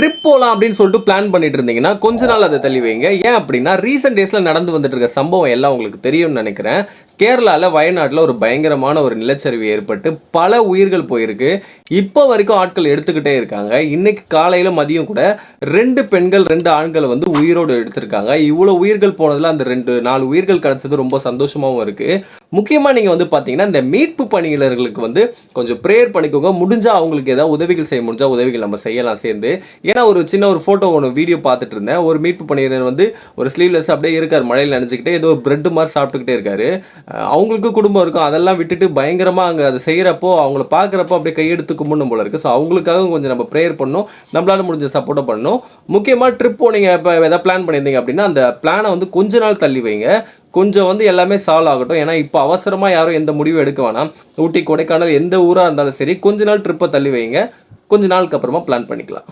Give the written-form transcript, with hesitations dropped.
Trip போகலாம் அப்படின்னு சொல்லிட்டு பிளான் பண்ணிட்டு இருந்தீங்கன்னா கொஞ்ச நாள் அதை தள்ளி வைங்க. ஏன் அப்படின்னா ரீசெண்ட் டேஸில் நடந்து வந்துட்டு இருக்க சம்பவம் எல்லாம் உங்களுக்கு தெரியும்னு நினைக்கிறேன். கேரளாவில் வயநாட்டில் ஒரு பயங்கரமான ஒரு நிலச்சரிவு ஏற்பட்டு பல உயிர்கள் போயிருக்கு. இப்போ வரைக்கும் ஆட்கள் எடுத்துக்கிட்டே இருக்காங்க. இன்னைக்கு காலையில் மதியம் கூட 2 பெண்கள் 2 ஆண்களை வந்து உயிரோடு எடுத்திருக்காங்க. இவ்வளோ உயிர்கள் போனதில் அந்த 4 உயிர்கள் கிடைச்சது ரொம்ப சந்தோஷமாகவும் இருக்குது. முக்கியமாக நீங்கள் வந்து பார்த்தீங்கன்னா இந்த மீட்பு பணியாளர்களுக்கு வந்து கொஞ்சம் ப்ரேயர் பண்ணிக்கோங்க. முடிஞ்சால் அவங்களுக்கு ஏதாவது உதவிகள் செய்ய முடிஞ்சால் உதவிகள் நம்ம செய்யலாம் சேர்ந்து. ஏன்னா ஒரு சின்ன ஒரு ஃபோட்டோ ஒன்று வீடியோ பார்த்துட்டு இருந்தேன். ஒரு மீட்பு பணியாளர் வந்து ஒரு ஸ்லீவ்லெஸ் அப்படியே இருக்கார், மழையில் நினைச்சுக்கிட்டே ஏதோ ஒரு பிரெட் மாதிரி சாப்பிட்டுக்கிட்டே இருக்காரு. அவங்களுக்கு குடும்பம் இருக்கும், அதெல்லாம் விட்டுட்டு பயங்கரமாக அங்கே அதை செய்கிறப்போ அவங்கள பார்க்குறப்போ அப்படியே கையெடுத்து கும்பிடணும் போல இருக்குது. ஸோ அவங்களுக்காக கொஞ்சம் நம்ம ப்ரேயர் பண்ணணும், நம்மளால முடிஞ்ச சப்போர்ட்டை பண்ணணும். முக்கியமாக ட்ரிப் போனீங்க இப்போ எதாவது பிளான் பண்ணியிருந்தீங்க அப்படின்னா அந்த பிளானை வந்து கொஞ்ச நாள் தள்ளி வைங்க. கொஞ்சம் வந்து எல்லாமே சால்வ் ஆகட்டும். ஏன்னா இப்போ அவசரமாக யாரும் எந்த முடிவும் எடுக்க வேணாம். ஊட்டி, கொடைக்கானல் எந்த ஊராக இருந்தாலும் சரி கொஞ்ச நாள் ட்ரிப்பை தள்ளி வைங்க. கொஞ்ச நாளுக்கு அப்புறமா பிளான் பண்ணிக்கலாம்.